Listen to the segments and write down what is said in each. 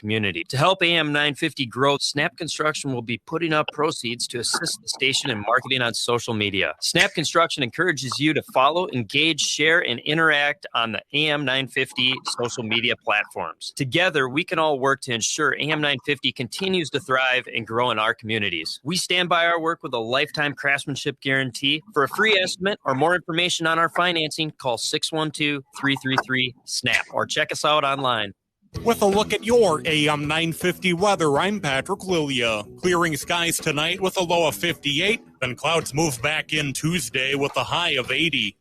community. To help AM 950 grow, Snap Construction will be putting up proceeds to assist the station in marketing on social media. Snap Construction encourages you to follow, engage, share, and interact on the AM 950 social media platforms. Together, we can all work to ensure AM 950 continues to thrive and grow in our communities. We stand by our work with a lifetime craftsmanship guarantee. For a free estimate or more information on our financing, call 612-333-SNAP or check us out online. With a look at your AM 950 weather, I'm Patrick Lilia. Clearing skies tonight with a low of 58, then clouds move back in Tuesday with a high of 80.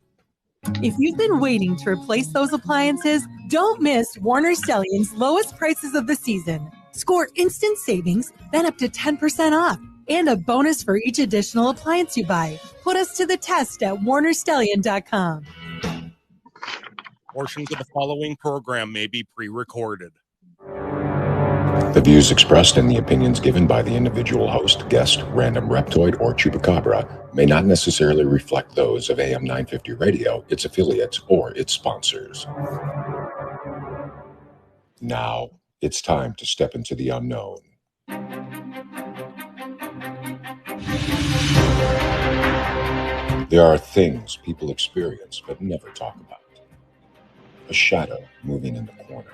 If you've been waiting to replace those appliances, don't miss Warner Stellian's lowest prices of the season. Score instant savings, then up to 10% off, and a bonus for each additional appliance you buy. Put us to the test at warnerstellian.com. Portions of the following program may be pre-recorded. The views expressed and the opinions given by the individual host, guest, random reptoid, or chupacabra may not necessarily reflect those of AM 950 Radio, its affiliates, or its sponsors. Now, it's time to step into the unknown. There are things people experience but never talk about. A shadow moving in the corner,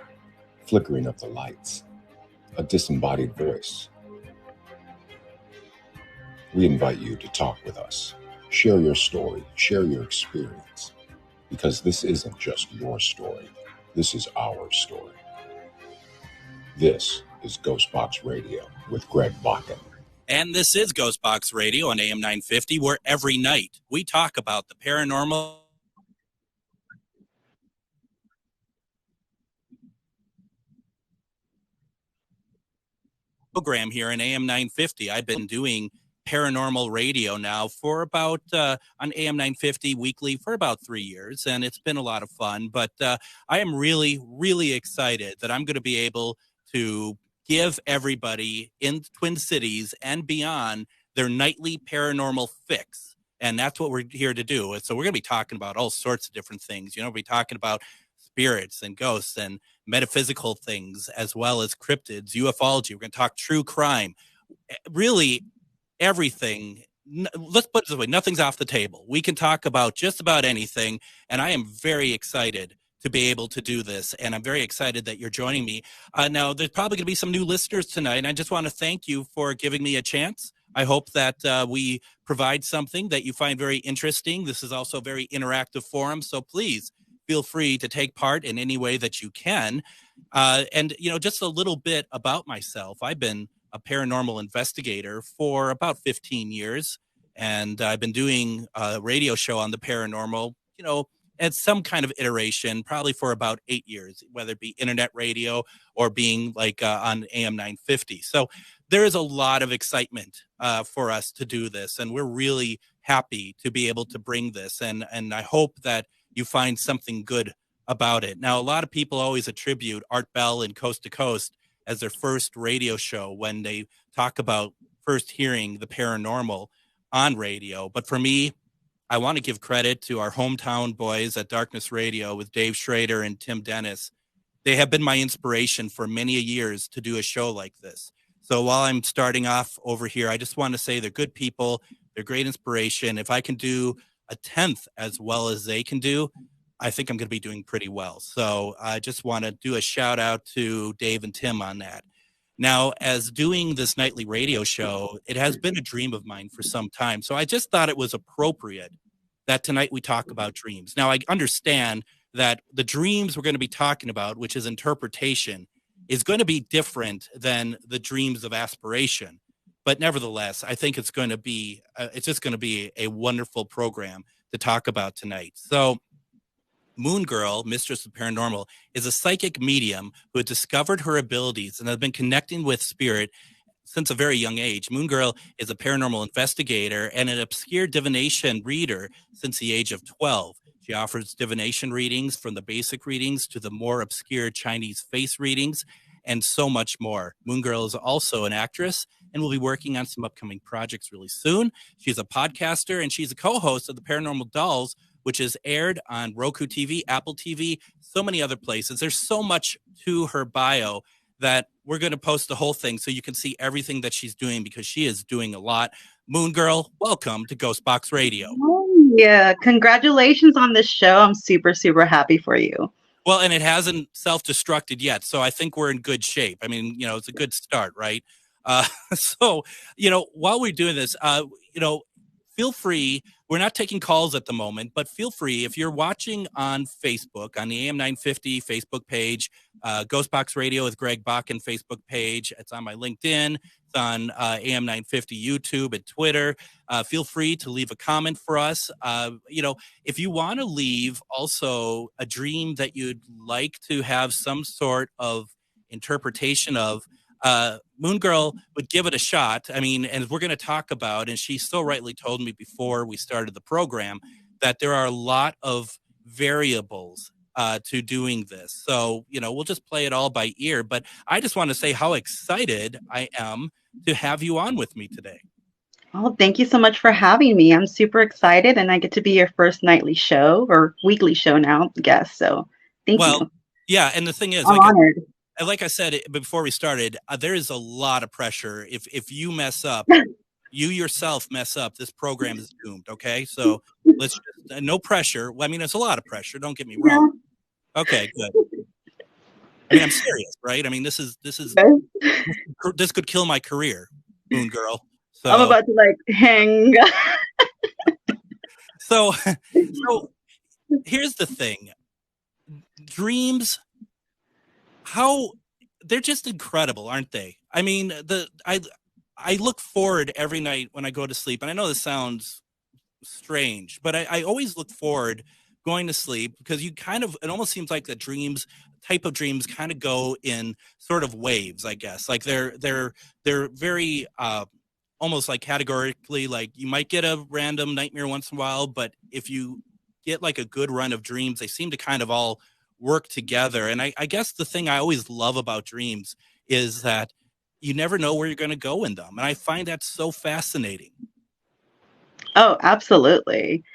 flickering of the lights, a disembodied voice. We invite you to talk with us. Share your story, share your experience, because this isn't just your story. This is our story. This is Ghostbox Radio with Greg Bakken. And this is Ghostbox Radio on AM 950, where every night we talk about the paranormal. Program here in AM 950. I've been doing paranormal radio now for about on AM 950 weekly for about 3 years, and it's been a lot of fun. But I am really excited that I'm going to be able to give everybody in Twin Cities and beyond their nightly paranormal fix, and that's what we're here to do. So we're going to be talking about all sorts of different things. We'll be talking about spirits and ghosts and metaphysical things, as well as cryptids, ufology. We're going to talk true crime, really everything. Let's put it this way, nothing's off the table. We can talk about just about anything, and I am very excited to be able to do this, and I'm very excited that you're joining me. Now, there's probably going to be some new listeners tonight, and I just want to thank you for giving me a chance. I hope that we provide something that you find very interesting. This is also a very interactive forum, so please feel free to take part in any way that you can. And, just a little bit about myself. I've been a paranormal investigator for about 15 years, and I've been doing a radio show on the paranormal, at some kind of iteration, probably for about 8 years, whether it be internet radio or being like on AM 950. So there is a lot of excitement for us to do this, and we're really happy to be able to bring this. And I hope that you find something good about it. Now, a lot of people always attribute Art Bell and Coast to Coast as their first radio show when they talk about first hearing the paranormal on radio. But for me, I want to give credit to our hometown boys at Darkness Radio with Dave Schrader and Tim Dennis. They have been my inspiration for many years to do a show like this. So while I'm starting off over here, I just want to say they're good people. They're great inspiration. If I can do a 10th as well as they can do, I think I'm going to be doing pretty well. So I just want to do a shout out to Dave and Tim on that. Now, as doing this nightly radio show, it has been a dream of mine for some time. So I just thought it was appropriate that tonight we talk about dreams. Now, I understand that the dreams we're going to be talking about, which is interpretation, is going to be different than the dreams of aspiration. But nevertheless, I think it's going to be, it's just going to be a wonderful program to talk about tonight. So Moon Girl, Mistress of Paranormal, is a psychic medium who had discovered her abilities and has been connecting with spirit since a very young age. Moon Girl is a paranormal investigator and an obscure divination reader since the age of 12. She offers divination readings from the basic readings to the more obscure Chinese face readings and so much more. Moon Girl is also an actress and will be working on some upcoming projects really soon. She's a podcaster and she's a co-host of the Paranormal Dolls, which is aired on Roku TV, Apple TV, so many other places. There's so much to her bio that we're going to post the whole thing so you can see everything that she's doing, because she is doing a lot. Moon Girl, welcome to Ghost Box Radio. Yeah, congratulations on this show. I'm super, super happy for you. Well, and it hasn't self-destructed yet, so I think we're in good shape. I mean, it's a good start, right? So, while we're doing this, feel free. We're not taking calls at the moment, but feel free, if you're watching on Facebook, on the AM 950 Facebook page, Ghost Box Radio with Greg Bakken Facebook page. It's on my LinkedIn. It's on AM 950 YouTube and Twitter. Feel free to leave a comment for us. If you want to leave also a dream that you'd like to have some sort of interpretation of, Moon Girl would give it a shot. I mean, and we're going to talk about, and she so rightly told me before we started the program, that there are a lot of variables to doing this. So, we'll just play it all by ear. But I just want to say how excited I am to have you on with me today. Oh, thank you so much for having me. I'm super excited, and I get to be your first nightly show or weekly show now, guest. So thank you. Yeah. And the thing is, I'm honored. Like I said before we started, there is a lot of pressure. If you mess up, you yourself mess up, this program is doomed. Okay, so let's just, no pressure. Well, I mean, it's a lot of pressure. Don't get me wrong. Okay, good. I mean, I'm serious, right? I mean, this could kill my career, Moon Girl. So I'm about to hang. So here's the thing: dreams. How they're just incredible, aren't they? I mean, I look forward every night when I go to sleep, and I know this sounds strange, but I always look forward going to sleep, because it almost seems like the type of dreams kind of go in sort of waves, I guess. Like they're very almost like categorically, like you might get a random nightmare once in a while, but if you get like a good run of dreams, they seem to kind of all work together. And I guess the thing I always love about dreams is that you never know where you're going to go in them. And I find that so fascinating. Oh, absolutely.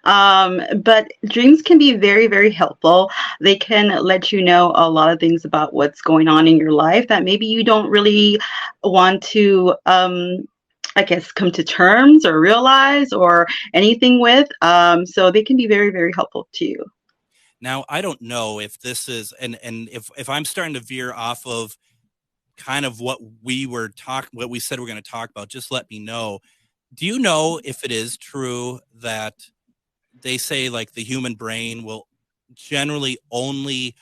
But dreams can be very, very helpful. They can let you know a lot of things about what's going on in your life that maybe you don't really want to, I guess, come to terms or realize or anything with. So they can be very, very helpful to you. Now, I don't know if this is, and if I'm starting to veer off of kind of what we said we're going to talk about, just let me know. Do you know if it is true that they say like the human brain will generally only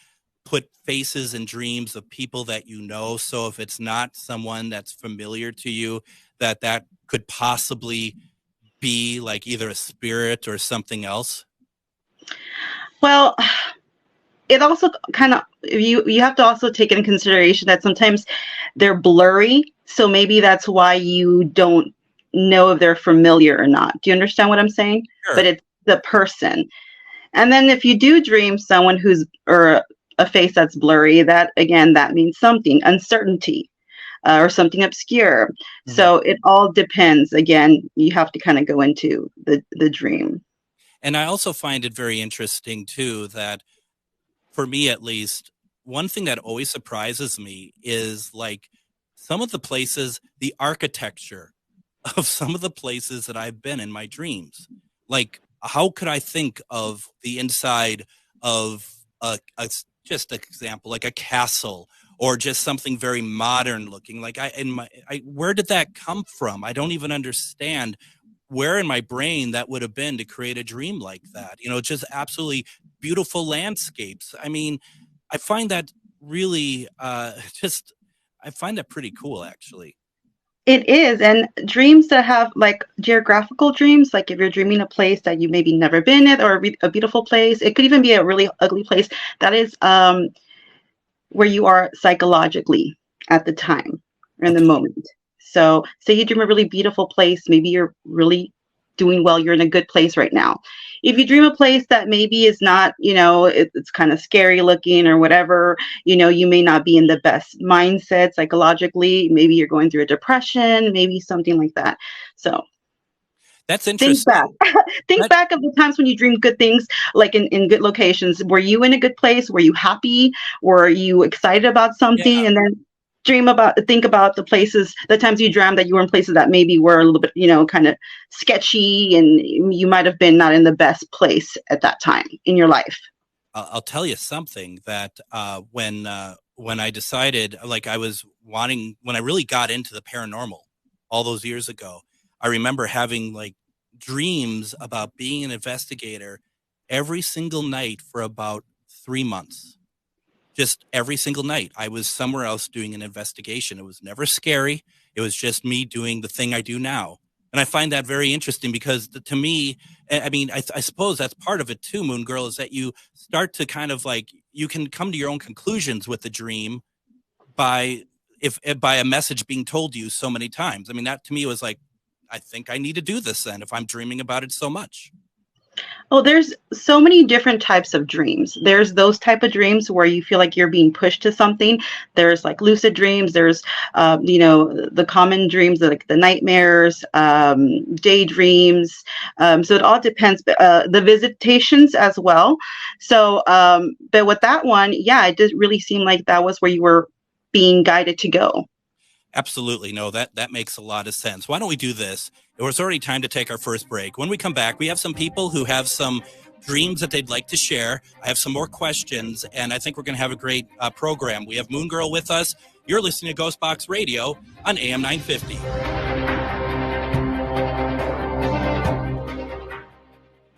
put faces in dreams of people that you know? So if it's not someone that's familiar to you, that could possibly be like either a spirit or something else? Well, it also kind of, you have to also take into consideration that sometimes they're blurry. So maybe that's why you don't know if they're familiar or not. Do you understand what I'm saying? Sure. But it's the person. And then if you do dream someone or a face that's blurry, that means something, uncertainty, or something obscure. Mm-hmm. So it all depends. Again, you have to kind of go into the dream. And I also find it very interesting, too, that for me, at least, one thing that always surprises me is like some of the places, the architecture of some of the places that I've been in my dreams. Like, how could I think of the inside of just an example, like a castle or just something very modern looking? Like where did that come from? I don't even understand where in my brain that would have been to create a dream like that. Just absolutely beautiful landscapes. I mean, I find that really I find that pretty cool, actually. It is. And dreams that have like geographical dreams, like if you're dreaming a place that you maybe never been at, or a beautiful place, it could even be a really ugly place. That is where you are psychologically at the time or in the moment. So say you dream a really beautiful place, maybe you're really doing well, you're in a good place right now. If you dream a place that maybe is not, it's kind of scary looking or whatever, you may not be in the best mindset psychologically. Maybe you're going through a depression, maybe something like that. So that's interesting. Think back of the times when you dream good things, like in good locations. Were you in a good place? Were you happy? Were you excited about something? Yeah. And then think about the times you dreamt that you were in places that maybe were a little bit, kind of sketchy, and you might have been not in the best place at that time in your life. I'll tell you something that when I decided, like when I really got into the paranormal all those years ago, I remember having like dreams about being an investigator every single night for about 3 months. Just every single night, I was somewhere else doing an investigation. It was never scary. It was just me doing the thing I do now. And I find that very interesting because to me, I mean, I suppose that's part of it too, Moon Girl, is that you start to kind of like, you can come to your own conclusions with the dream by a message being told to you so many times. I mean, that to me was like, I think I need to do this then if I'm dreaming about it so much. Oh, there's so many different types of dreams. There's those type of dreams where you feel like you're being pushed to something. There's like lucid dreams. There's, the common dreams, like the nightmares, daydreams. So it all depends. The visitations as well. So, but with that one, yeah, it did really seem like that was where you were being guided to go. Absolutely. No, that makes a lot of sense. Why don't we do this? It was already time to take our first break. When we come back, we have some people who have some dreams that they'd like to share. I have some more questions, and I think we're going to have a great program. We have Moon Girl with us. You're listening to Ghost Box Radio on AM 950.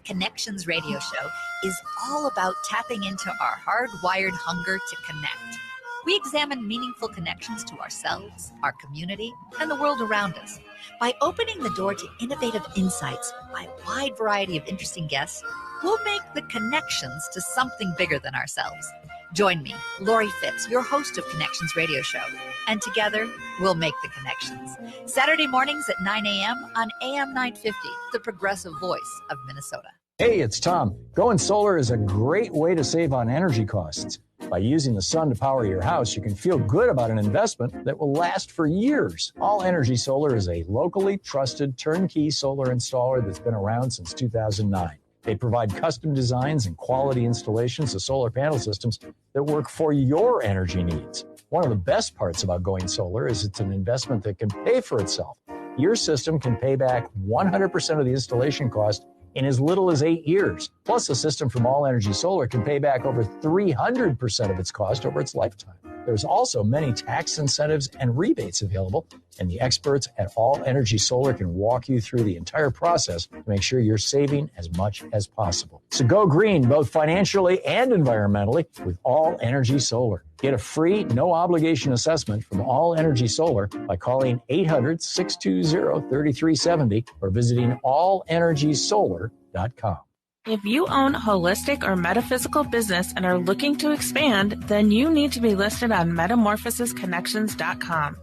Connections Radio Show is all about tapping into our hardwired hunger to connect. We examine meaningful connections to ourselves, our community, and the world around us. By opening the door to innovative insights by a wide variety of interesting guests, we'll make the connections to something bigger than ourselves. Join me, Lori Phipps, your host of Connections Radio Show, and together we'll make the connections. Saturday mornings at 9 a.m. on AM 950, the progressive voice of Minnesota. Hey, it's Tom. Going solar is a great way to save on energy costs. By using the sun to power your house, you can feel good about an investment that will last for years. All Energy Solar is a locally trusted turnkey solar installer that's been around since 2009. They provide custom designs and quality installations of solar panel systems that work for your energy needs. One of the best parts about going solar is it's an investment that can pay for itself. Your system can pay back 100% of the installation cost in as little as 8 years. Plus, a system from All Energy Solar can pay back over 300% of its cost over its lifetime. There's also many tax incentives and rebates available, and the experts at All Energy Solar can walk you through the entire process to make sure you're saving as much as possible. So go green, both financially and environmentally, with All Energy Solar. Get a free, no-obligation assessment from All Energy Solar by calling 800-620-3370 or visiting allenergysolar.com. If you own a holistic or metaphysical business and are looking to expand, then you need to be listed on metamorphosisconnections.com.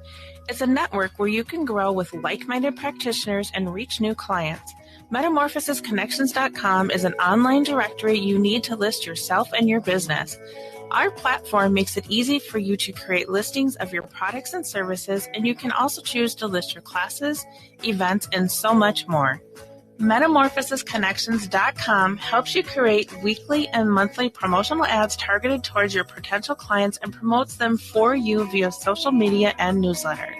It's a network where you can grow with like-minded practitioners and reach new clients. Metamorphosisconnections.com is an online directory you need to list yourself and your business. Our platform makes it easy for you to create listings of your products and services, and you can also choose to list your classes, events, and so much more. Metamorphosisconnections.com helps you create weekly and monthly promotional ads targeted towards your potential clients and promotes them for you via social media and newsletter.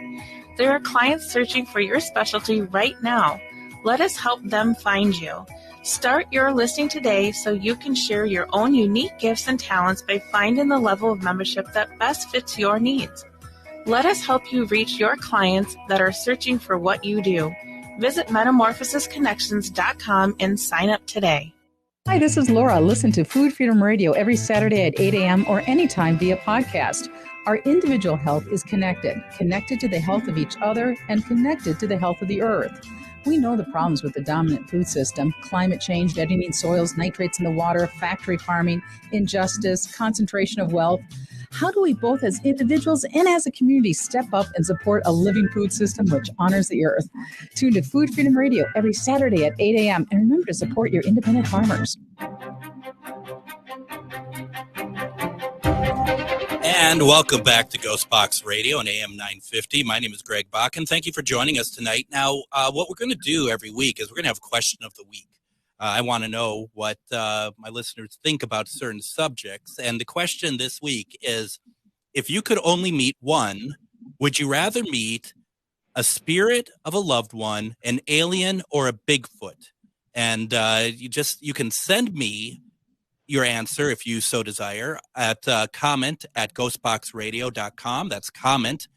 There are clients searching for your specialty right now. Let us help them find you. Start your listing today so you can share your own unique gifts and talents by finding the level of membership that best fits your needs. Let us help you reach your clients that are searching for what you do. Visit metamorphosisconnections.com and sign up today. Hi, this is Laura. Listen to Food Freedom Radio every Saturday at 8 a.m. or anytime via podcast. Our individual health is connected to the health of each other and connected to the health of the earth. We know the problems with the dominant food system: climate change, deadening soils, nitrates in the water, factory farming, injustice, concentration of wealth. How do we both as individuals and as a community step up and support a living food system which honors the earth? Tune to Food Freedom Radio every Saturday at 8 a.m. and remember to support your independent farmers. And welcome back to Ghost Box Radio on AM 950. My name is Greg Bach, and thank you for joining us tonight. Now, what we're going to do every week is we're going to have a question of the week. I want to know what my listeners think about certain subjects. And the question this week is, if you could only meet one Would you rather meet a spirit of a loved one, an alien, or a Bigfoot? And you can send me your answer if you so desire at comment at ghostboxradio.com. That's comment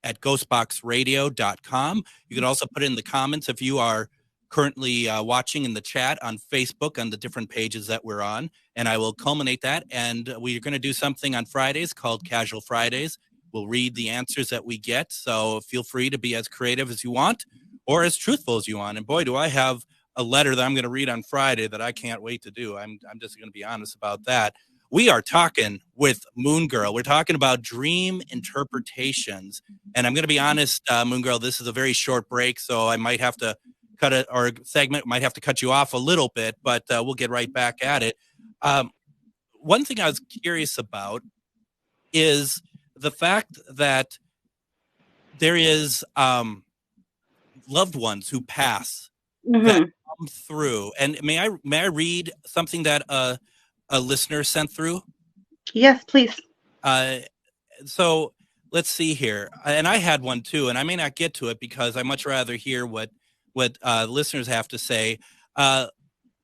at ghostboxradio.com. You can also put in the comments if you are currently watching in the chat on Facebook on the different pages that we're on, and I will culminate that. And we're going to do something on Fridays called Casual Fridays. We'll read the answers that we get, so feel free to be as creative as you want or as truthful as you want. And boy, do I have a letter that I'm going to read on Friday that I can't wait to do. I'm just going to be honest about that. We are talking with Moon Girl. We're talking about dream interpretations. And I'm going to be honest, Moon Girl, this is a very short break, so I might have to cut it, or segment might have to cut you off a little bit, but we'll get right back at it. One thing I was curious about is the fact that there is loved ones who pass that come through. And may I read something that a listener sent through? Yes, please. So let's see here. And I had one too, and I may not get to it because I much rather hear what listeners have to say.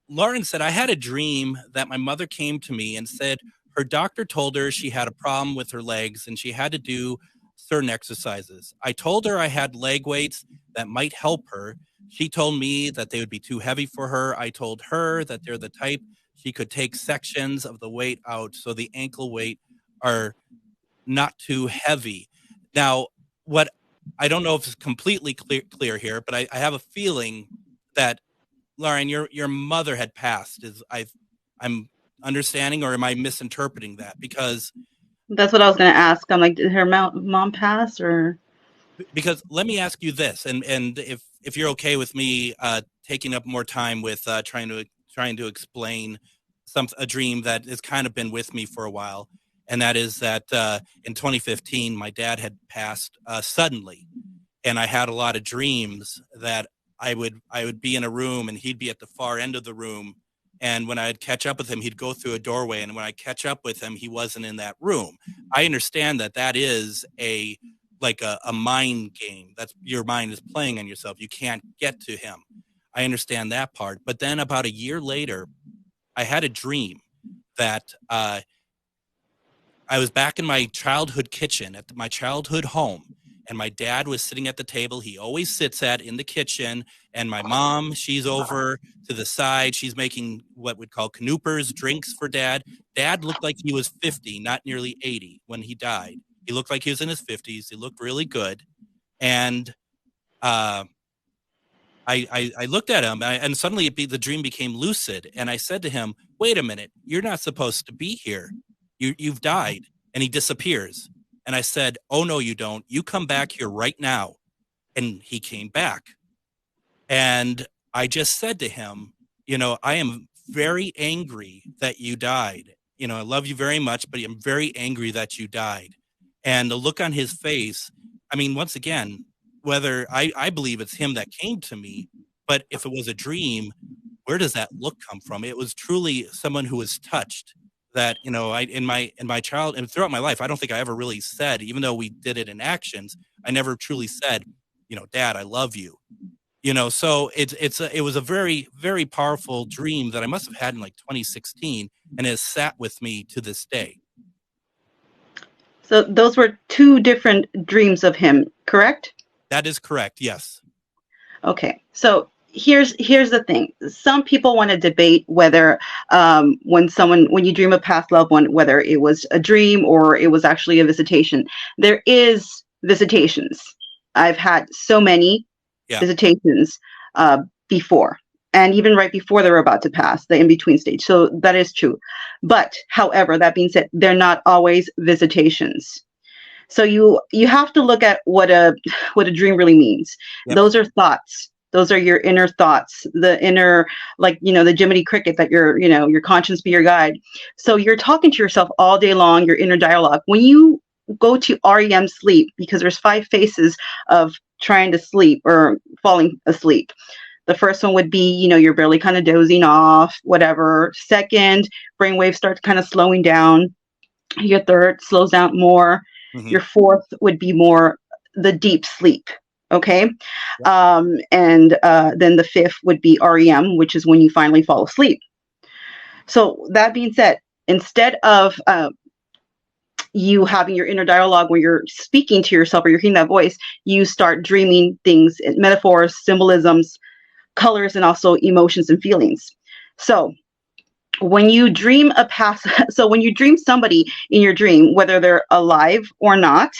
Lauren said, I had a dream that my mother came to me and said her doctor told her she had a problem with her legs and she had to do certain exercises. I told her I had leg weights that might help her. She told me that they would be too heavy for her. I told her that they're the type she could take sections of the weight out so the ankle weight are not too heavy. Now, what I don't know if it's completely clear here, but I have a feeling that, Lauren, your mother had passed. I'm understanding, or am I misinterpreting that? Because that's what I was going to ask. I'm like, did her mom pass, or? Because let me ask you this, and if you're okay with me taking up more time with trying to explain a dream that has kind of been with me for a while, and that is that in 2015 my dad had passed suddenly, and I had a lot of dreams that I would be in a room and he'd be at the far end of the room, and when I'd catch up with him, he'd go through a doorway, and when I catch up with him, he wasn't in that room. I understand that is a mind game. That's your mind is playing on yourself. You can't get to him. I understand that part. But then about a year later, I had a dream that I was back in my childhood kitchen at my childhood home, and my dad was sitting at the table he always sits at in the kitchen, and my mom, she's over to the side. She's making what we'd call canoopers, drinks for Dad. Dad looked like he was 50, not nearly 80 when he died. He looked like he was in his 50s. He looked really good. And I looked at him, and suddenly the dream became lucid. And I said to him, wait a minute, you're not supposed to be here. You've died. And he disappears. And I said, oh, no, you don't. You come back here right now. And he came back. And I just said to him, I am very angry that you died. I love you very much, but I'm very angry that you died. And the look on his face, I mean, once again, whether I believe it's him that came to me, but if it was a dream, where does that look come from? It was truly someone who was touched. That, in my child and throughout my life, I don't think I ever really said, even though we did it in actions, I never truly said, Dad, I love you. So it was a very, very powerful dream that I must have had in 2016, and has sat with me to this day. So those were two different dreams of him, correct? That is correct. Yes. Okay. So here's the thing. Some people want to debate whether when you dream of past loved one, whether it was a dream or it was actually a visitation. There is visitations. I've had so many visitations before, and even right before they were about to pass, the in-between stage. So that is true. But however, that being said, they're not always visitations. So you have to look at what a dream really means. Yep. Those are thoughts. Those are your inner thoughts, the inner, the Jiminy Cricket that your conscience be your guide. So you're talking to yourself all day long, your inner dialogue. When you go to REM sleep, because there's 5 phases of trying to sleep or falling asleep. The first one would be, you're barely kind of dozing off, whatever. Second, brainwaves start kind of slowing down. Your third slows down more. Mm-hmm. Your fourth would be more the deep sleep. Okay. And then the fifth would be REM, which is when you finally fall asleep. So that being said, instead of you having your inner dialogue where you're speaking to yourself or you're hearing that voice, you start dreaming things, metaphors, symbolisms, colors, and also emotions and feelings. So when you dream when you dream somebody in your dream, whether they're alive or not,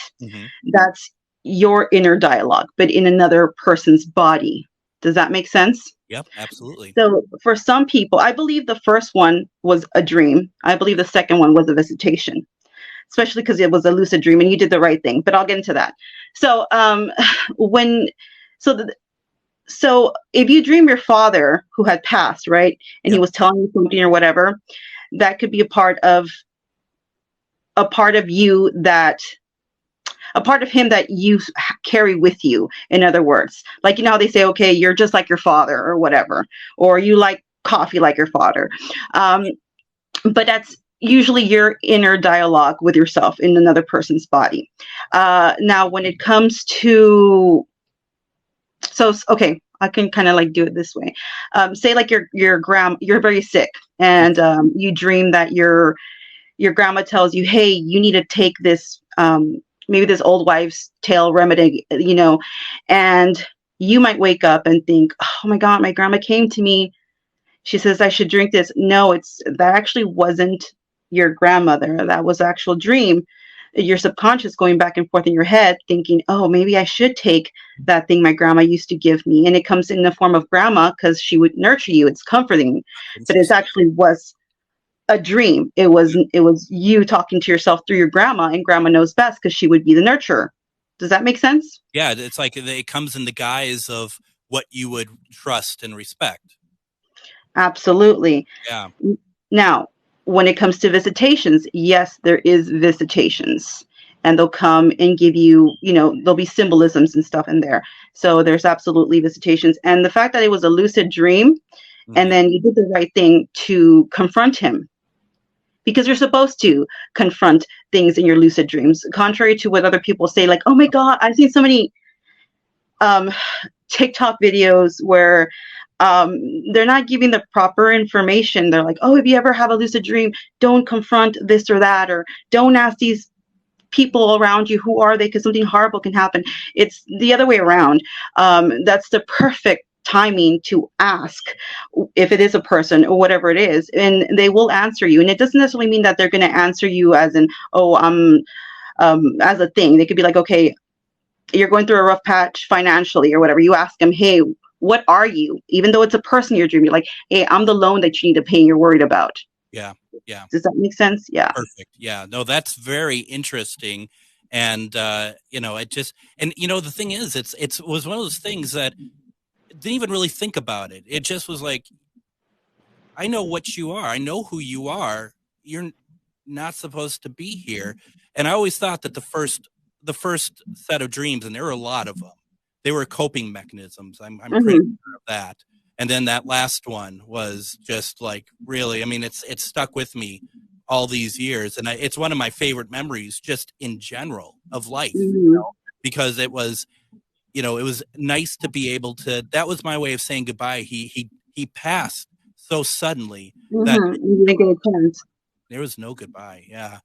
that's your inner dialogue, but in another person's body. Does that make sense? Yep, absolutely. So for some people, I believe the first one was a dream. I believe the second one was a visitation, especially because it was a lucid dream and you did the right thing, but I'll get into that. So so if you dream your father who had passed, right, and he was telling you something or whatever, that could be a part of you that a part of him that you carry with you. In other words, like, you know how they say, okay, you're just like your father or whatever, or you like coffee like your father. But that's usually your inner dialogue with yourself in another person's body. Now, when it comes to, okay, I can kind of like do it this way. Say like you're very sick and you dream that your grandma tells you, hey, you need to take this, maybe this old wives' tale remedy, you know, and you might wake up and think, oh my God, my grandma came to me. She says I should drink this. No, that actually wasn't your grandmother. That was an actual dream. Your subconscious going back and forth in your head thinking, oh, maybe I should take that thing my grandma used to give me. And it comes in the form of grandma because she would nurture you. It's comforting, but it actually was a dream. It was you talking to yourself through your grandma, and grandma knows best because she would be the nurturer. Does that make sense? Yeah, it's like it comes in the guise of what you would trust and respect. Absolutely. Yeah. Now, when it comes to visitations, yes, there is visitations, and they'll come and give you, you know, there'll be symbolisms and stuff in there. So there's absolutely visitations. And the fact that it was a lucid dream, and then you did the right thing to confront him, because you're supposed to confront things in your lucid dreams, contrary to what other people say, like, oh my God, I've seen so many TikTok videos where they're not giving the proper information. They're like, oh, if you ever have a lucid dream, don't confront this or that, or don't ask these people around you, who are they, because something horrible can happen. It's the other way around. That's the perfect timing to ask if it is a person or whatever it is, and they will answer you. And it doesn't necessarily mean that they're going to answer you as in, as a thing. They could be like, okay, you're going through a rough patch financially or whatever. You ask them, hey, what are you? Even though it's a person you're dreaming, like, hey, I'm the loan that you need to pay and you're worried about. Yeah. Yeah. Does that make sense? Yeah. Perfect. Yeah. No, that's very interesting. And, you know, it just, and, you know, the thing is, it was one of those things that didn't even really think about it. It just was like, I know what you are. I know who you are. You're not supposed to be here. And I always thought that the first set of dreams, and there were a lot of them, they were coping mechanisms. I'm pretty sure of that. And then that last one was just like, really, I mean, it's stuck with me all these years. And it's one of my favorite memories just in general of life, you know, because it was, you know, it was nice to be able to, that was my way of saying goodbye. He passed so suddenly that there was no goodbye. Yeah.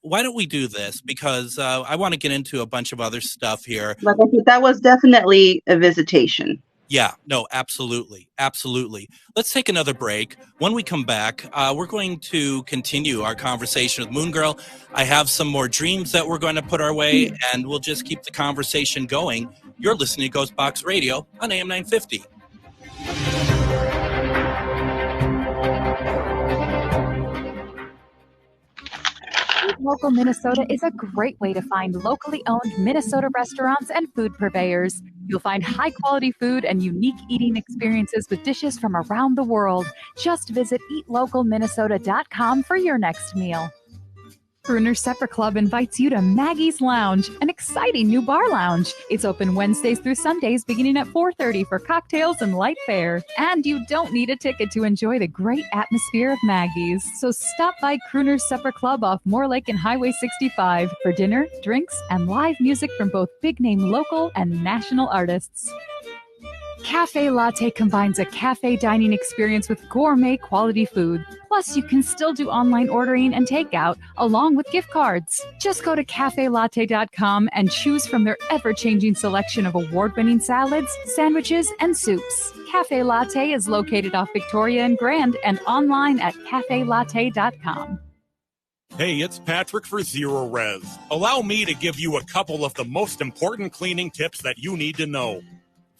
Why don't we do this? Because I want to get into a bunch of other stuff here. Like I think that was definitely a visitation. Yeah, no, absolutely. Absolutely. Let's take another break. When we come back, we're going to continue our conversation with Moon Girl. I have some more dreams that we're going to put our way, and we'll just keep the conversation going. You're listening to Ghost Box Radio on AM 950. Local Minnesota is a great way to find locally owned Minnesota restaurants and food purveyors. You'll find high-quality food and unique eating experiences with dishes from around the world. Just visit eatlocalminnesota.com for your next meal. Crooner Supper Club invites you to Maggie's Lounge, an exciting new bar lounge. It's open Wednesdays through Sundays beginning at 4:30 for cocktails and light fare. And you don't need a ticket to enjoy the great atmosphere of Maggie's. So stop by Crooner Supper Club off Moore Lake and Highway 65 for dinner, drinks, and live music from both big-name local and national artists. Cafe Latte combines a cafe dining experience with gourmet quality food. Plus, you can still do online ordering and takeout along with gift cards. Just go to cafelatte.com and choose from their ever-changing selection of award-winning salads, sandwiches, and soups. Cafe Latte is located off Victoria and Grand and online at cafelatte.com. Hey, it's Patrick for Zero Res. Allow me to give you a couple of the most important cleaning tips that you need to know.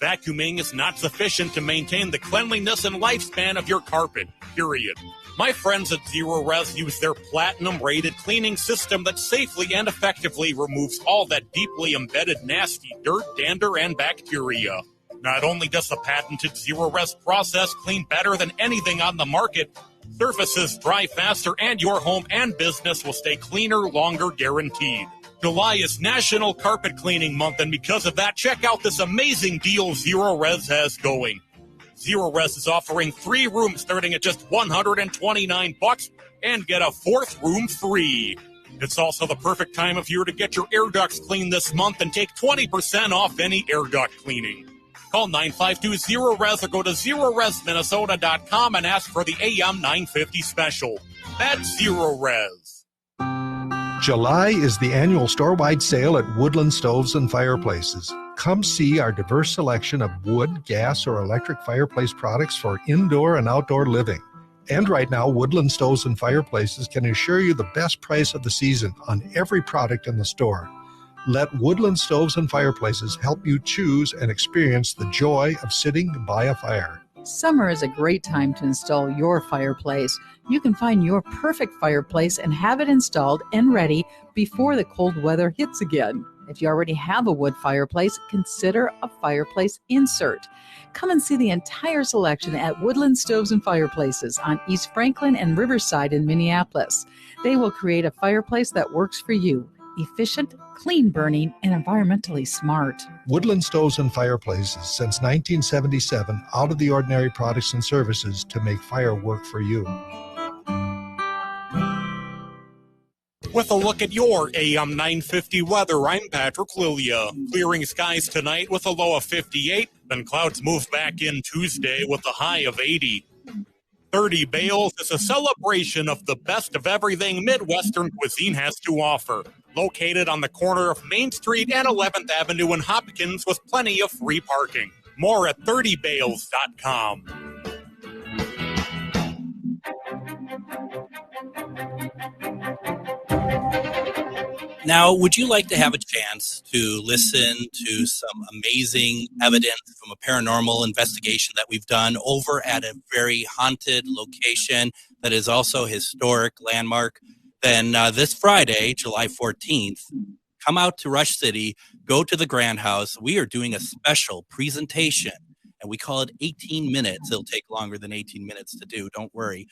Vacuuming is not sufficient to maintain the cleanliness and lifespan of your carpet, period. My friends at Zero Res use their platinum-rated cleaning system that safely and effectively removes all that deeply embedded nasty dirt, dander, and bacteria. Not only does the patented Zero Res process clean better than anything on the market, surfaces dry faster, and your home and business will stay cleaner longer, guaranteed. July is National Carpet Cleaning Month, and because of that, check out this amazing deal Zero Res has going. Zero Res is offering 3 rooms starting at just $129 and get a 4th room free. It's also the perfect time of year to get your air ducts cleaned this month and take 20% off any air duct cleaning. Call 952-ZERO-RES or go to ZeroResMinnesota.com and ask for the AM 950 special. That's Zero Res. July is the annual store-wide sale at Woodland Stoves and Fireplaces. Come see our diverse selection of wood, gas, or electric fireplace products for indoor and outdoor living. And right now, Woodland Stoves and Fireplaces can assure you the best price of the season on every product in the store. Let Woodland Stoves and Fireplaces help you choose and experience the joy of sitting by a fire. Summer is a great time to install your fireplace. You can find your perfect fireplace and have it installed and ready before the cold weather hits again. If you already have a wood fireplace, consider a fireplace insert. Come and see the entire selection at Woodland Stoves and Fireplaces on East Franklin and Riverside in Minneapolis. They will create a fireplace that works for you. Efficient, clean burning, and environmentally smart. Woodland Stoves and Fireplaces since 1977, out of the ordinary products and services to make fire work for you. With a look at your AM 950 weather, I'm Patrick Lilia. Clearing skies tonight with a low of 58, then clouds move back in Tuesday with a high of 80. 30 Bales is a celebration of the best of everything Midwestern cuisine has to offer. Located on the corner of Main Street and 11th Avenue in Hopkins with plenty of free parking. More at 30bales.com. Now, would you like to have a chance to listen to some amazing evidence from a paranormal investigation that we've done over at a very haunted location that is also a historic landmark? Then this Friday, July 14th, come out to Rush City, go to the Grand House. We are doing a special presentation, and we call it 18 minutes. It'll take longer than 18 minutes to do, don't worry.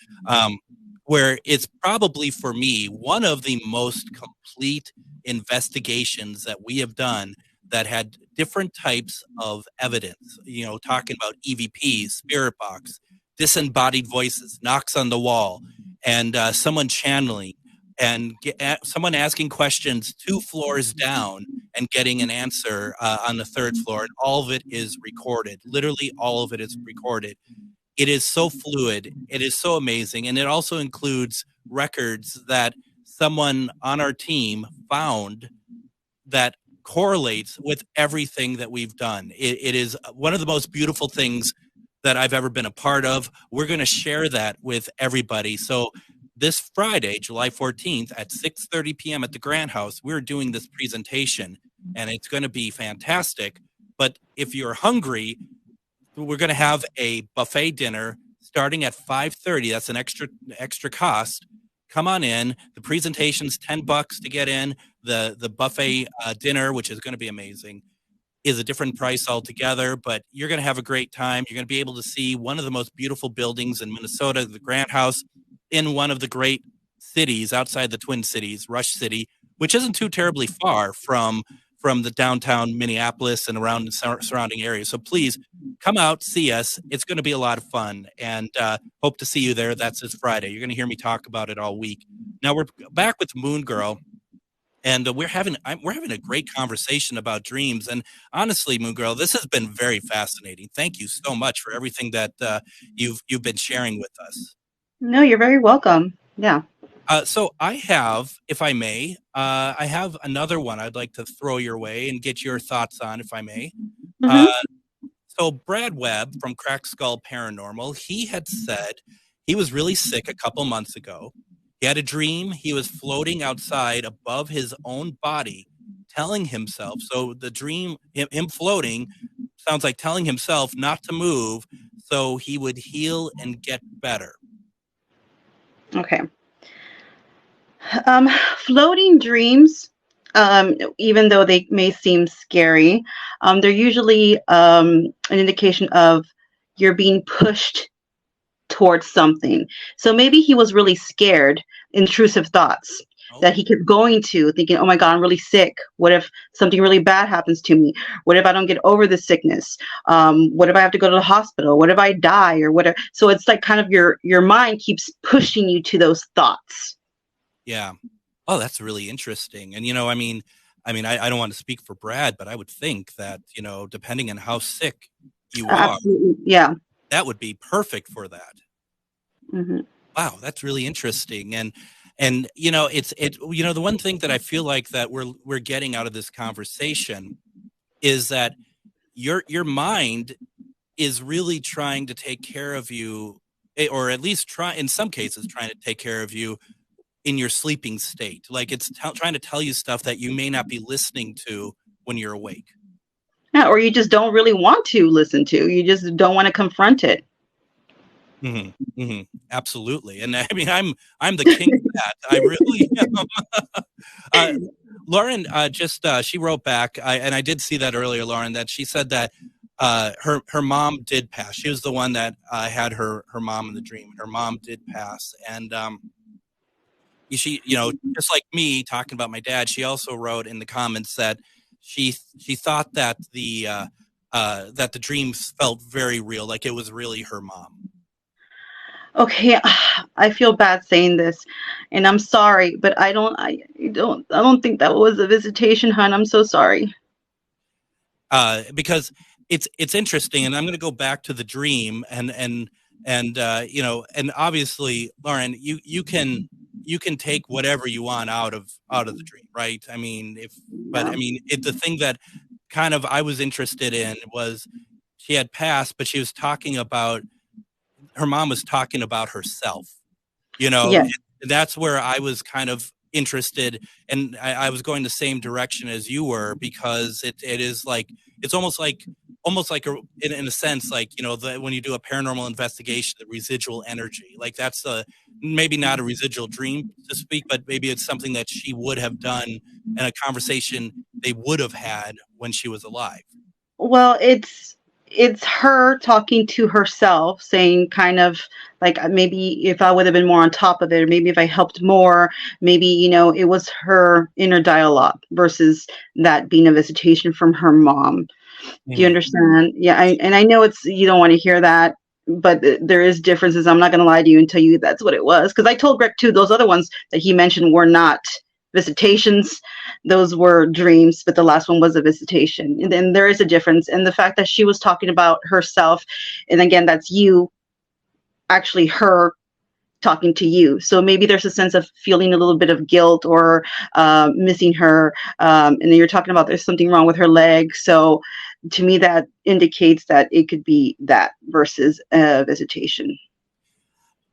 Where it's probably, for me, one of the most complete investigations that we have done that had different types of evidence, you know, talking about EVPs, spirit box, disembodied voices, knocks on the wall, and someone channeling, and someone asking questions 2 floors down and getting an answer on the 3rd floor. And all of it is recorded. Literally all of it is recorded. It is so fluid. It is so amazing. And it also includes records that someone on our team found that correlates with everything that we've done. It is one of the most beautiful things that I've ever been a part of. We're going to share that with everybody. So this Friday, July 14th at 6:30 p.m. at the Grand House, we're doing this presentation, and it's going to be fantastic. But if you're hungry, we're going to have a buffet dinner starting at 5:30. That's an extra cost. Come on in. The presentation's $10 to get in. The buffet dinner, which is going to be amazing, is a different price altogether, but you're going to have a great time. You're going to be able to see one of the most beautiful buildings in Minnesota, the Grand House, in one of the great cities outside the Twin Cities, Rush City, which isn't too terribly far from the downtown Minneapolis and around the surrounding areas. So please come out, see us. It's going to be a lot of fun, and hope to see you there. That's this Friday. You're going to hear me talk about it all week. Now we're back with Moon Girl, and we're having a great conversation about dreams. And honestly, Moon Girl, this has been very fascinating. Thank you so much for everything that you've been sharing with us. No, you're very welcome. Yeah. So I have, if I may, I have another one I'd like to throw your way and get your thoughts on, if I may. So Brad Webb from Crack Skull Paranormal, he had said he was really sick a couple months ago. He had a dream. He was floating outside above his own body, telling himself. So the dream, him floating, sounds like telling himself not to move so he would heal and get better. Okay. Floating dreams, even though they may seem scary, they're usually an indication of you're being pushed towards something. So maybe he was really scared, intrusive thoughts that he kept going to, thinking, oh my God, I'm really sick. What if something really bad happens to me? What if I don't get over the sickness? What if I have to go to the hospital? What if I die or whatever? So it's like kind of your mind keeps pushing you to those thoughts. Yeah. Oh, that's really interesting. And, I mean, I don't want to speak for Brad, but I would think that, depending on how sick you are, yeah, that would be perfect for that. Mm-hmm. Wow, that's really interesting. And the one thing that I feel like that we're getting out of this conversation is that your mind is really trying to take care of you, or at least in some cases trying to take care of you in your sleeping state. Like it's trying to tell you stuff that you may not be listening to when you're awake. Yeah, or you just don't really want to listen to. You just don't want to confront it. Mm-hmm, mm-hmm, absolutely. And I mean, I'm the king of that. I really am. Lauren she wrote back, and I did see that earlier, Lauren, that she said that her mom did pass. She was the one that had her mom in the dream. Her mom did pass, and she, just like me talking about my dad, she also wrote in the comments that she thought that the dreams felt very real, like it was really her mom. Okay, I feel bad saying this, and I'm sorry, but I don't think that was a visitation, hon. I'm so sorry. Because it's interesting, and I'm going to go back to the dream, and obviously, Lauren, you can take whatever you want out of the dream, right? I mean, the thing that kind of I was interested in was she had passed, but she was talking about. Her mom was talking about herself, Yes. That's where I was kind of interested, and I was going the same direction as you were, because it is like, it's almost like in a sense, like, when you do a paranormal investigation, the residual energy, like that's maybe not a residual dream to speak, but maybe it's something that she would have done in a conversation they would have had when she was alive. Well, it's her talking to herself, saying kind of like, maybe if I would have been more on top of it, or maybe if I helped more, maybe, it was her inner dialogue versus that being a visitation from her mom. Mm-hmm. Do you understand? Yeah. I know you don't want to hear that, but there is differences. I'm not going to lie to you and tell you that's what it was. Because I told Greg too, those other ones that he mentioned were not visitations. Those were dreams, but the last one was a visitation. And then there is a difference. And the fact that she was talking about herself, and again, that's you, actually her talking to you. So maybe there's a sense of feeling a little bit of guilt or missing her. And then you're talking about there's something wrong with her leg. So to me, that indicates that it could be that versus a visitation.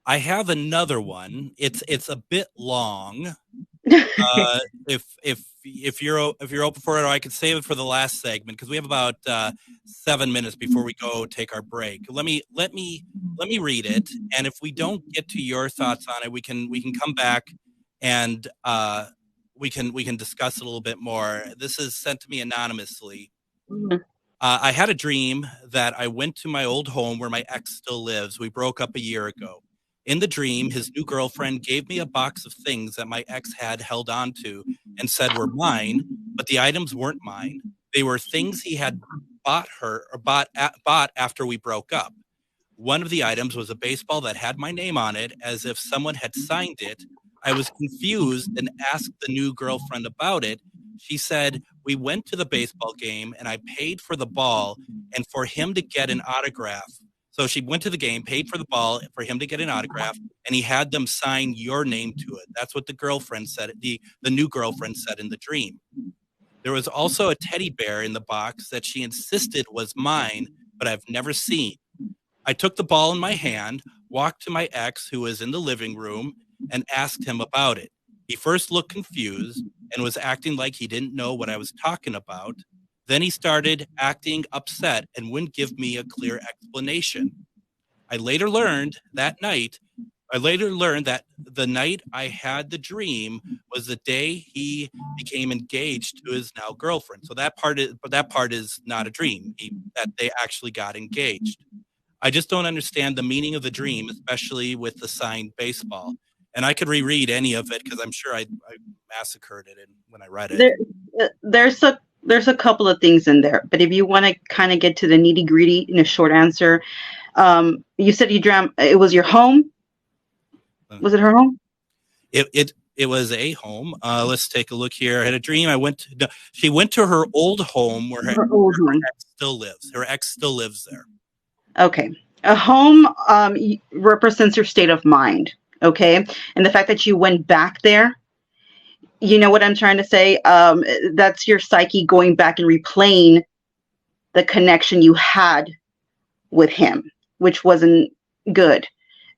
I have another one. It's a bit long. If you're open for it, or I could save it for the last segment, because we have about 7 minutes before we go take our break. Let me read it, and if we don't get to your thoughts on it, we can come back and we can discuss it a little bit more. This is sent to me anonymously. Mm-hmm. I had a dream that I went to my old home where my ex still lives. We broke up a year ago. In the dream, his new girlfriend gave me a box of things that my ex had held on to and said were mine, but the items weren't mine. They were things he had bought after we broke up. One of the items was a baseball that had my name on it, as if someone had signed it. I was confused and asked the new girlfriend about it. She said, we went to the baseball game and I paid for the ball and for him to get an autograph. So she went to the game, paid for the ball for him to get an autograph, and he had them sign your name to it. That's what the girlfriend said, the new girlfriend said in the dream. There was also a teddy bear in the box that she insisted was mine, but I've never seen. I took the ball in my hand, walked to my ex, who was in the living room, and asked him about it. He first looked confused and was acting like he didn't know what I was talking about. Then he started acting upset and wouldn't give me a clear explanation. I later learned that the night I had the dream was the day he became engaged to his now girlfriend. So that part is not a dream, that they actually got engaged. I just don't understand the meaning of the dream, especially with the signed baseball. And I could reread any of it because I'm sure I massacred it when I read it. There's a couple of things in there, but if you want to kind of get to the nitty gritty in a short answer, you said you dreamt it was your home. Was it her home? It was a home. Let's take a look here. I had a dream. She went to her old home where her ex still lives. Her ex still lives there. Okay. A home represents your state of mind. Okay. And the fact that you went back there, you know what I'm trying to say? That's your psyche going back and replaying the connection you had with him, which wasn't good.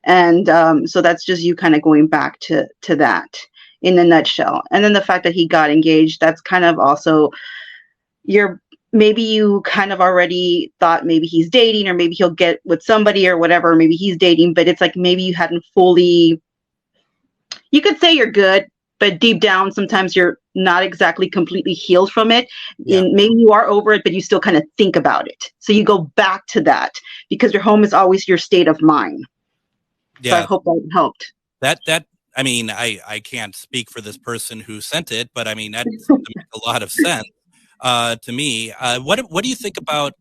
And so that's just you kind of going back to that in a nutshell. And then the fact that he got engaged, that's kind of also maybe you kind of already thought maybe he's dating, or maybe he'll get with somebody or whatever, maybe he's dating, but it's like maybe you hadn't fully, you could say you're good, but deep down, sometimes you're not exactly completely healed from it. Yeah. And maybe you are over it, but you still kind of think about it. So you go back to that because your home is always your state of mind. Yeah. So I hope that helped. I mean, I can't speak for this person who sent it, but I mean, that makes a lot of sense to me. What do you think about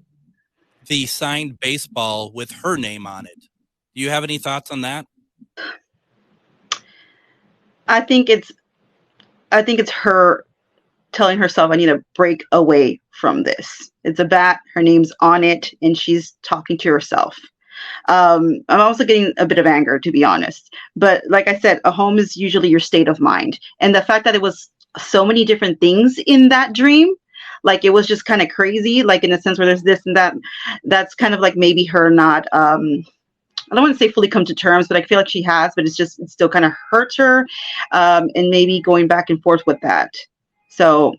the signed baseball with her name on it? Do you have any thoughts on that? I think it's her telling herself, I need to break away from this. It's a bat, her name's on it, and she's talking to herself. I'm also getting a bit of anger, to be honest. But like I said, a home is usually your state of mind. And the fact that it was so many different things in that dream, like it was just kind of crazy, like in a sense where there's this and that, that's kind of like maybe her not, I don't want to say fully come to terms, but I feel like she has, but it still kind of hurts her. And maybe going back and forth with that. So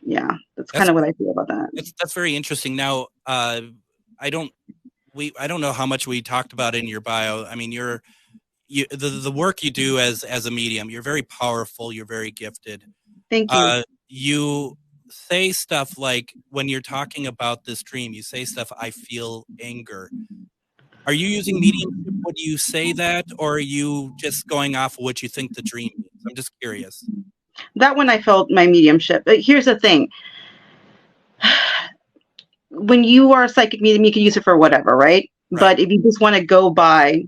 yeah, that's kind of what I feel about that. That's very interesting. Now, I don't know how much we talked about in your bio. I mean, the work you do as a medium, you're very powerful. You're very gifted. Thank you. You say stuff like, when you're talking about this dream, you say stuff, I feel anger. Are you using mediumship when you say that, or are you just going off of what you think the dream means? I'm just curious. That one I felt my mediumship. But here's the thing. When you are a psychic medium, you can use it for whatever, right? But if you just want to go by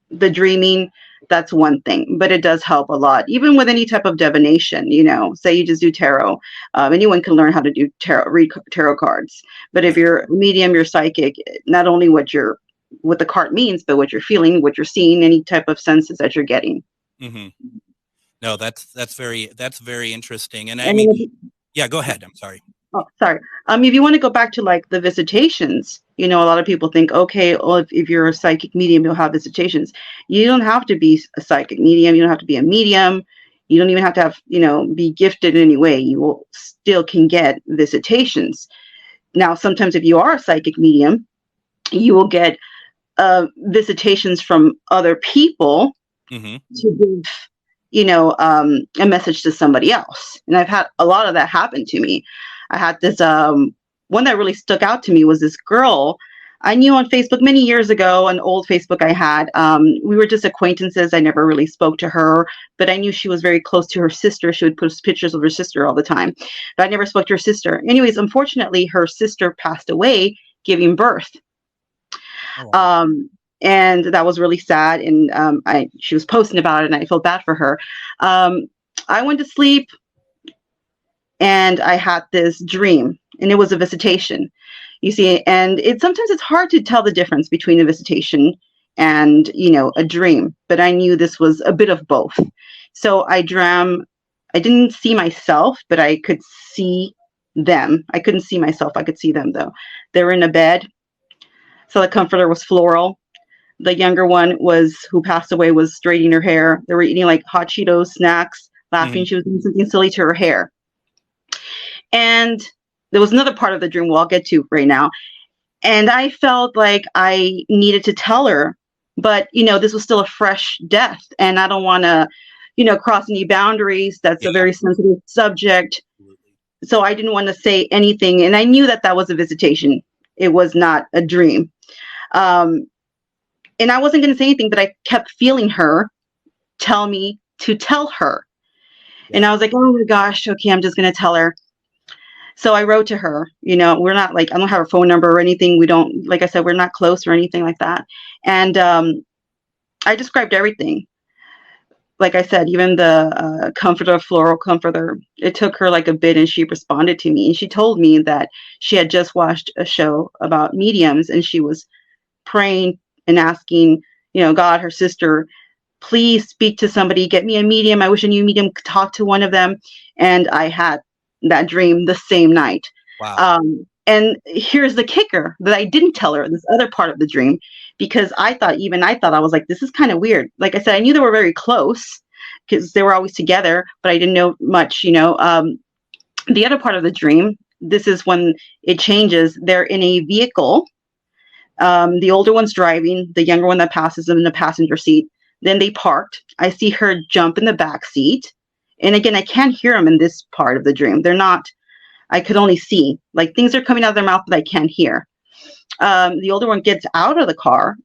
the dreaming, that's one thing. But it does help a lot. Even with any type of divination, say you just do tarot. Anyone can learn how to do read tarot cards. But if you're a medium, you're psychic, not only what the card means, but what you're feeling, what you're seeing, any type of senses that you're getting. Mm-hmm. No, that's very interesting. And I mean, yeah, go ahead. I'm sorry. Oh, sorry. If you want to go back to like the visitations, a lot of people think, okay, well, if you're a psychic medium, you'll have visitations. You don't have to be a psychic medium. You don't have to be a medium. You don't even have to have, be gifted in any way. You still can get visitations. Now, sometimes if you are a psychic medium, you will get visitations from other people to give, a message to somebody else. And I've had a lot of that happen to me. I had this one that really stuck out to me was this girl. I knew on Facebook many years ago, an old Facebook I had. We were just acquaintances. I never really spoke to her, but I knew she was very close to her sister. She would post pictures of her sister all the time, but I never spoke to her sister. Anyways, unfortunately, her sister passed away giving birth. Oh, wow. And that was really sad. And she was posting about it, and I felt bad for her. I went to sleep, and I had this dream, and it was a visitation. You see, and sometimes it's hard to tell the difference between a visitation and, a dream, but I knew this was a bit of both. So I didn't see myself, but I could see them. I couldn't see myself. I could see them though. They were in a bed. So the comforter was floral. The younger one who passed away, was straightening her hair. They were eating like hot Cheetos snacks, laughing. She was doing something silly to her hair. And there was another part of the dream I'll get to right now. And I felt like I needed to tell her, but, this was still a fresh death. And I don't want to, cross any boundaries. That's a very sensitive subject. So I didn't want to say anything. And I knew that was a visitation. It was not a dream. And I wasn't going to say anything, but I kept feeling her tell me to tell her. And I was like, oh my gosh, okay, I'm just going to tell her. So I wrote to her, we're not like, I don't have her phone number or anything. We don't, like I said, we're not close or anything like that. And I described everything. Like I said, even the floral comforter, it took her like a bit, and she responded to me. And she told me that she had just watched a show about mediums, and she was praying and asking, God, her sister, please speak to somebody, get me a medium. I wish a new medium could talk to one of them. And I had that dream the same night. Wow. And here's the kicker that I didn't tell her this other part of the dream, because I thought I was like, this is kind of weird. Like I said, I knew they were very close because they were always together, but I didn't know much, The other part of the dream, this is when it changes. They're in a vehicle. The older one's driving, the younger one that passes them in the passenger seat. Then they parked. I see her jump in the back seat. And again, I can't hear them in this part of the dream. I could only see, like, things are coming out of their mouth that I can't hear. The older one gets out of the car,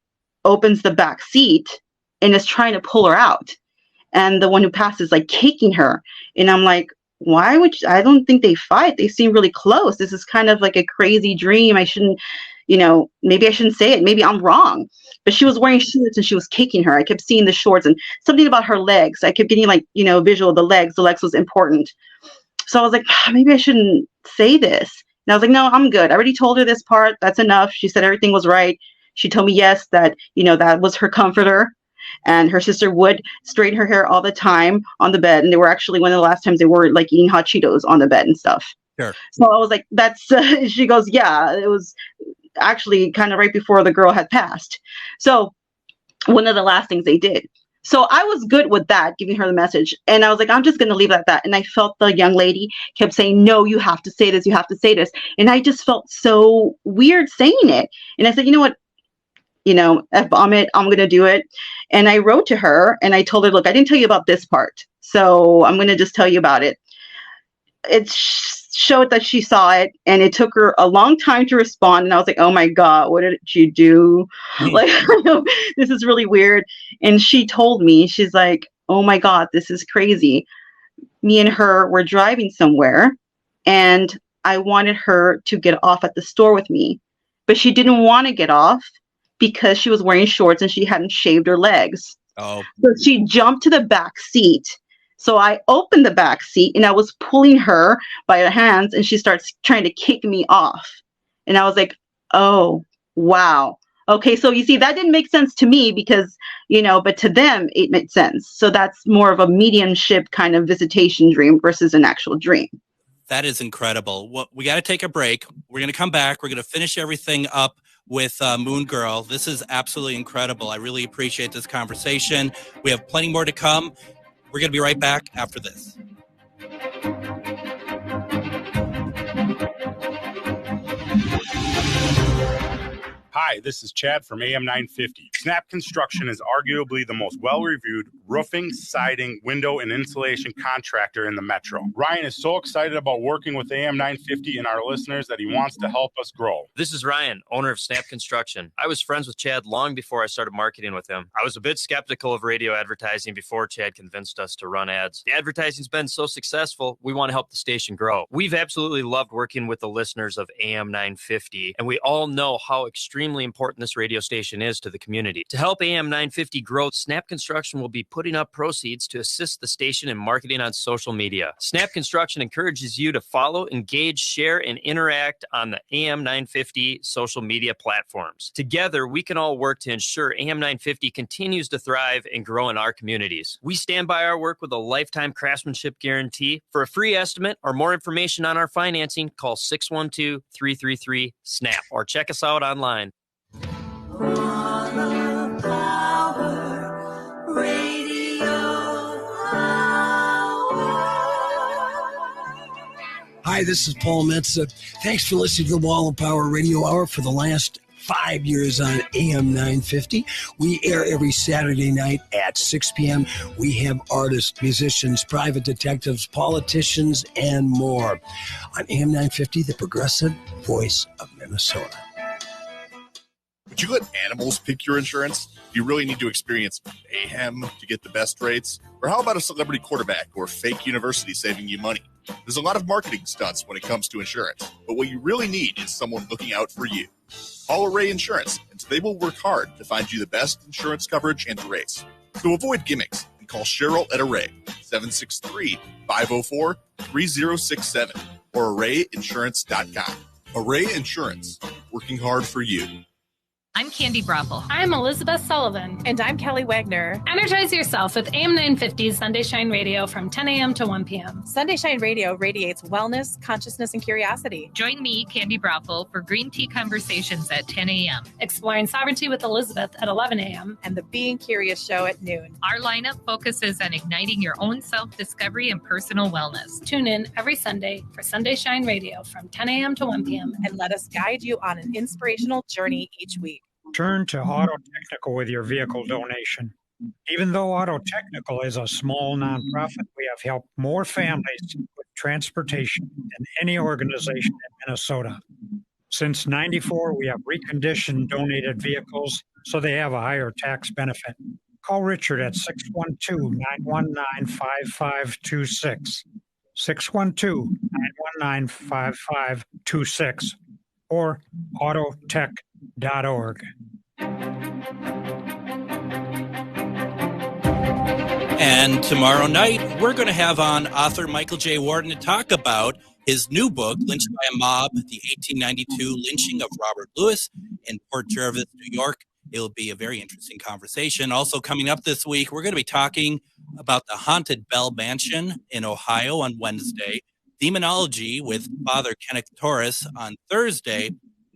opens the back seat, and is trying to pull her out. And the one who passes, like, kicking her. And I'm like, why would you? I don't think they fight. They seem really close. This is kind of like a crazy dream. I shouldn't, maybe I shouldn't say it. Maybe I'm wrong. But she was wearing shorts and she was kicking her. I kept seeing the shorts and something about her legs. I kept getting visual of the legs. The legs was important. So I was like, maybe I shouldn't say this. And I was like, no, I'm good. I already told her this part. That's enough. She said everything was right. She told me, yes, that, that was her comforter. And her sister would straighten her hair all the time on the bed. And they were actually one of the last times they were like eating hot Cheetos on the bed and stuff. Sure. So I was like, that's, she goes, yeah, it was actually kind of right before the girl had passed. So one of the last things they did. So I was good with that, giving her the message. And I was like, I'm just going to leave it at that. And I felt the young lady kept saying, no, you have to say this. You have to say this. And I just felt so weird saying it. And I said, you know what? I'm going to do it. And I wrote to her and I told her, look, I didn't tell you about this part. So I'm going to just tell you about it. It showed that she saw it, and it took her a long time to respond. And I was like, oh my God, what did you do? Like, this is really weird. And she told me, she's like, oh my God, this is crazy. Me and her were driving somewhere, and I wanted her to get off at the store with me, but she didn't want to get off because she was wearing shorts and she hadn't shaved her legs. Oh. So she jumped to the back seat. So I opened the back seat and I was pulling her by the hands, and she starts trying to kick me off. And I was like, oh, wow. Okay, so you see, that didn't make sense to me because, but to them, it made sense. So that's more of a mediumship kind of visitation dream versus an actual dream. That is incredible. Well, we got to take a break. We're going to come back. We're going to finish everything up with Moon Girl. This is absolutely incredible. I really appreciate this conversation. We have plenty more to come. We're going to be right back after this. Hi, Hi, this is Chad from AM 950. Snap Construction is arguably the most well-reviewed roofing, siding, window, and insulation contractor in the metro. Ryan is so excited about working with AM 950 and our listeners that he wants to help us grow. This is Ryan, owner of Snap Construction. I was friends with Chad long before I started marketing with him. I was a bit skeptical of radio advertising before Chad convinced us to run ads. The advertising's been so successful, we want to help the station grow. We've absolutely loved working with the listeners of AM 950, and we all know how extremely important this radio station is to the community. To help AM 950 grow, Snap Construction will be putting up proceeds to assist the station in marketing on social media. Snap Construction encourages you to follow, engage, share, and interact on the AM 950 social media platforms. Together, we can all work to ensure AM 950 continues to thrive and grow in our communities. We stand by our work with a lifetime craftsmanship guarantee. For a free estimate or more information on our financing, call 612-333-SNAP or check us out online. Hi, this is Paul Metza. Thanks for listening to the Wall of Power Radio Hour for the last 5 years on AM 950. We air every Saturday night at 6 p.m. We have artists, musicians, private detectives, politicians, and more. On AM 950, the progressive voice of Minnesota. Would you let animals pick your insurance? Do you really need to experience mayhem to get the best rates? Or how about a celebrity quarterback or fake university saving you money? There's a lot of marketing stunts when it comes to insurance, but what you really need is someone looking out for you. Call Array Insurance, and they will work hard to find you the best insurance coverage and rates. So avoid gimmicks and call Cheryl at Array, 763-504-3067, or arrayinsurance.com. Array Insurance, working hard for you. I'm Candy Brothel. I'm Elizabeth Sullivan. And I'm Kelly Wagner. Energize yourself with AM 950's Sunday Shine Radio from 10 a.m. to 1 p.m. Sunday Shine Radio radiates wellness, consciousness, and curiosity. Join me, Candy Brothel, for Green Tea Conversations at 10 a.m. Exploring Sovereignty with Elizabeth at 11 a.m. And the Being Curious Show at noon. Our lineup focuses on igniting your own self-discovery and personal wellness. Tune in every Sunday for Sunday Shine Radio from 10 a.m. to 1 p.m. And let us guide you on an inspirational journey each week. Turn to Auto Technical with your vehicle donation. Even though Auto Technical is a small nonprofit, we have helped more families with transportation than any organization in Minnesota. Since '94, we have reconditioned donated vehicles so they have a higher tax benefit. Call Richard at 612-919-5526, 612-919-5526, or autotech.org. And tomorrow night, we're going to have on author Michael J. Warden to talk about his new book, Lynched by a Mob, the 1892 lynching of Robert Lewis in Port Jervis, New York. It'll be a very interesting conversation. Also coming up this week, we're going to be talking about the Haunted Bell Mansion in Ohio on Wednesday, Demonology with Father Kenneth Torres on Thursday,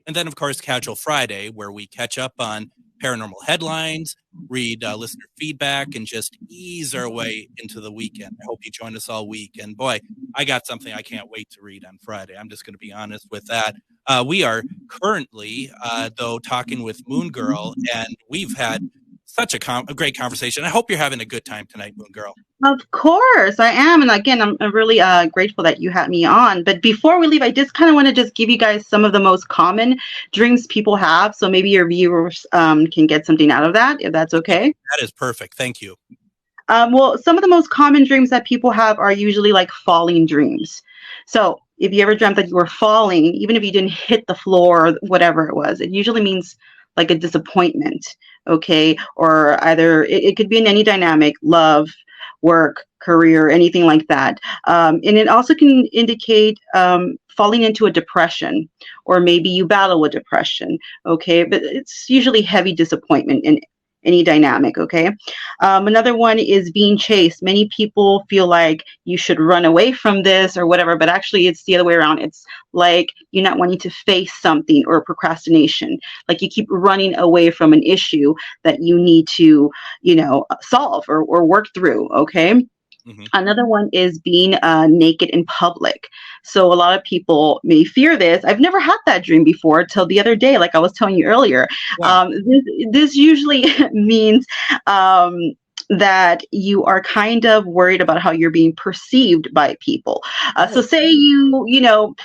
and then, of course, Casual Friday, where we catch up on paranormal headlines, read listener feedback, and just ease our way into the weekend. I hope you join us all week. And boy, I got something I can't wait to read on Friday. I'm just going to be honest with that. We are currently, though, talking with Moon Girl, and we've had such a great conversation. I hope you're having a good time tonight, Moon Girl. Of course, I am. And again, I'm really grateful that you had me on. But before we leave, I just kind of want to just give you guys some of the most common dreams people have. So maybe your viewers can get something out of that, if that's okay. That is perfect. Thank you. Well, some of the most common dreams that people have are usually like falling dreams. So if you ever dreamt that you were falling, even if you didn't hit the floor or whatever it was, it usually means like a disappointment, okay? Or either it could be in any dynamic, love, work, career, anything like that. And it also can indicate falling into a depression, or maybe you battle with depression, okay? But it's usually heavy disappointment in any dynamic, okay? Another one is being chased. Many people feel like you should run away from this or whatever, but actually it's the other way around. It's like you're not wanting to face something, or procrastination. Like you keep running away from an issue that you need to, solve or work through, okay? Another one is being naked in public. So a lot of people may fear this. I've never had that dream before till the other day, like I was telling you earlier. Wow. This usually means that you are kind of worried about how you're being perceived by people. So say you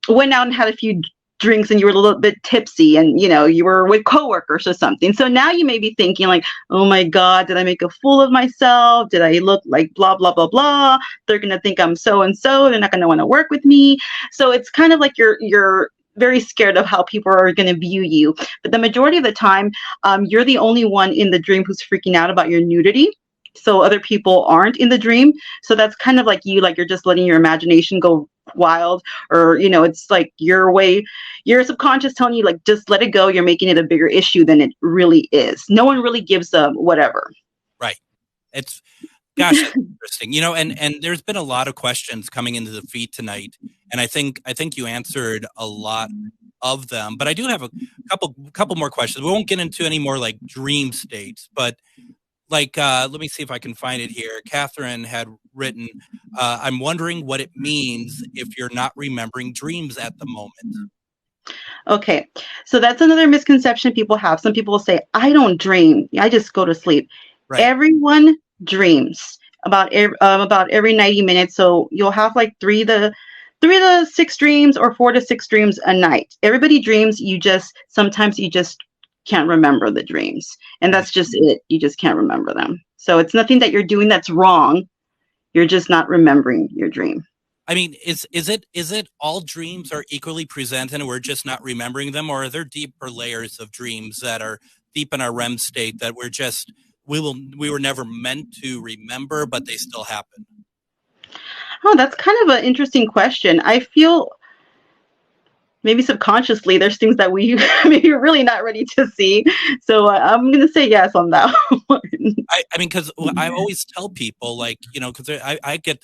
went out and had a few drinks and you were a little bit tipsy and you were with coworkers or something. So now you may be thinking like, oh my God, did I make a fool of myself? Did I look like blah, blah, blah, blah? They're going to think I'm so-and-so. They're not going to want to work with me. So it's kind of like you're very scared of how people are going to view you. But the majority of the time, you're the only one in the dream who's freaking out about your nudity. So other people aren't in the dream. So that's kind of like you're just letting your imagination go wild, or it's like your subconscious telling you like, just let it go. You're making it a bigger issue than it really is. No one really gives a whatever. Right. It's gosh, that's interesting. And there's been a lot of questions coming into the feed tonight, and I think you answered a lot of them. But I do have a couple more questions. We won't get into any more like dream states, but like let me see if I can find it here. Catherine had written, I'm wondering what it means if you're not remembering dreams at the moment. Okay, so that's another misconception people have. Some people say, I don't dream. I just go to sleep. Right. Everyone dreams about every 90 minutes. So you'll have like 3 to 6 dreams or 4 to 6 dreams a night. Everybody dreams. Sometimes you just can't remember the dreams, and that's just it. You just can't remember them. So it's nothing that you're doing that's wrong. You're just not remembering your dream. I mean, is it all dreams are equally present and we're just not remembering them, or are there deeper layers of dreams that are deep in our REM state that we were never meant to remember, but they still happen? Oh, that's kind of an interesting question. I feel maybe subconsciously there's things that we maybe are really not ready to see. So I'm going to say yes on that one. I mean, because I always tell people like, because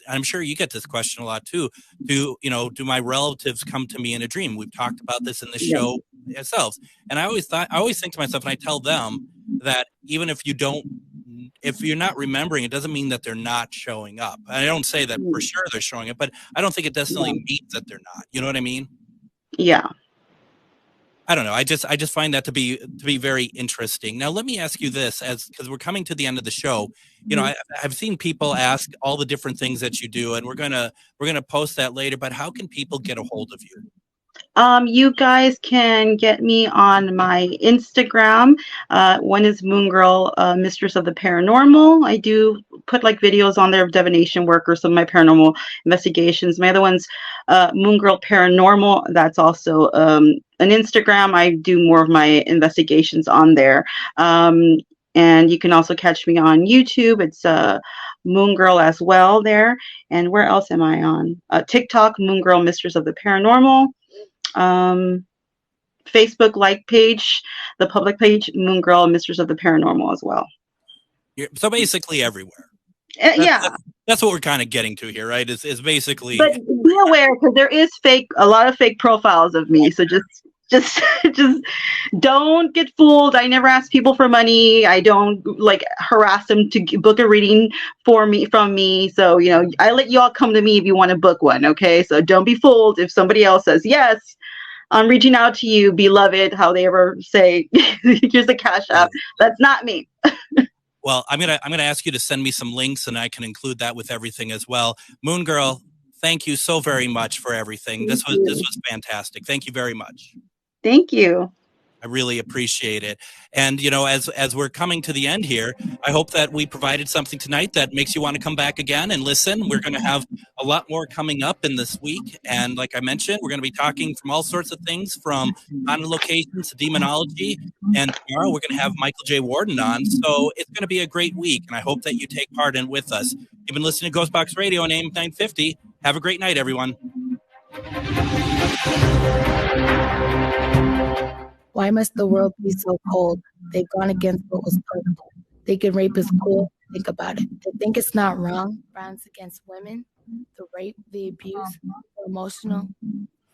I'm sure you get this question a lot too. Do my relatives come to me in a dream? We've talked about this in the show ourselves. And I always think to myself, and I tell them that even if you're not remembering, it doesn't mean that they're not showing up. I don't say that for sure they're showing up, but I don't think it necessarily means that they're not. You know what I mean? Yeah. I don't know. I just find that to be very interesting. Now, let me ask you this, because we're coming to the end of the show. I've seen people ask all the different things that you do, and we're gonna post that later. But how can people get a hold of you? You guys can get me on my Instagram. One is Moon Girl, Mistress of the Paranormal. I do put like videos on there of divination work or some of my paranormal investigations. My other one's Moon Girl Paranormal. That's also an Instagram. I do more of my investigations on there. And you can also catch me on YouTube. It's Moon Girl as well there. And where else am I on? TikTok, Moon Girl, Mistress of the Paranormal. Facebook like page, the public page, Moon Girl, Mistress of the Paranormal as well. So basically everywhere. That's what we're kind of getting to here, right? Is basically. But be aware, because there is a lot of fake profiles of me. So just don't get fooled. I never ask people for money. I don't like harass them to book a reading from me. So, I let you all come to me if you want to book one. Okay. So don't be fooled if somebody else says, yes, I'm reaching out to you, beloved, how they ever say, here's the cash app. That's not me. Well, I'm gonna ask you to send me some links, and I can include that with everything as well. Moon Girl, thank you so very much for everything. This was fantastic. Thank you very much. Thank you. I really appreciate it. And, as we're coming to the end here, I hope that we provided something tonight that makes you want to come back again and listen. We're going to have a lot more coming up in this week. And like I mentioned, we're going to be talking from all sorts of things, from haunted locations to demonology. And tomorrow we're going to have Michael J. Warden on. So it's going to be a great week. And I hope that you take part in with us. You've been listening to Ghostbox Radio on AM 950. Have a great night, everyone. Why must the world be so cold? They've gone against what was purple. Thinking rape is cool. Think about it. They think it's not wrong. Violence against women, the rape, the abuse, the emotional.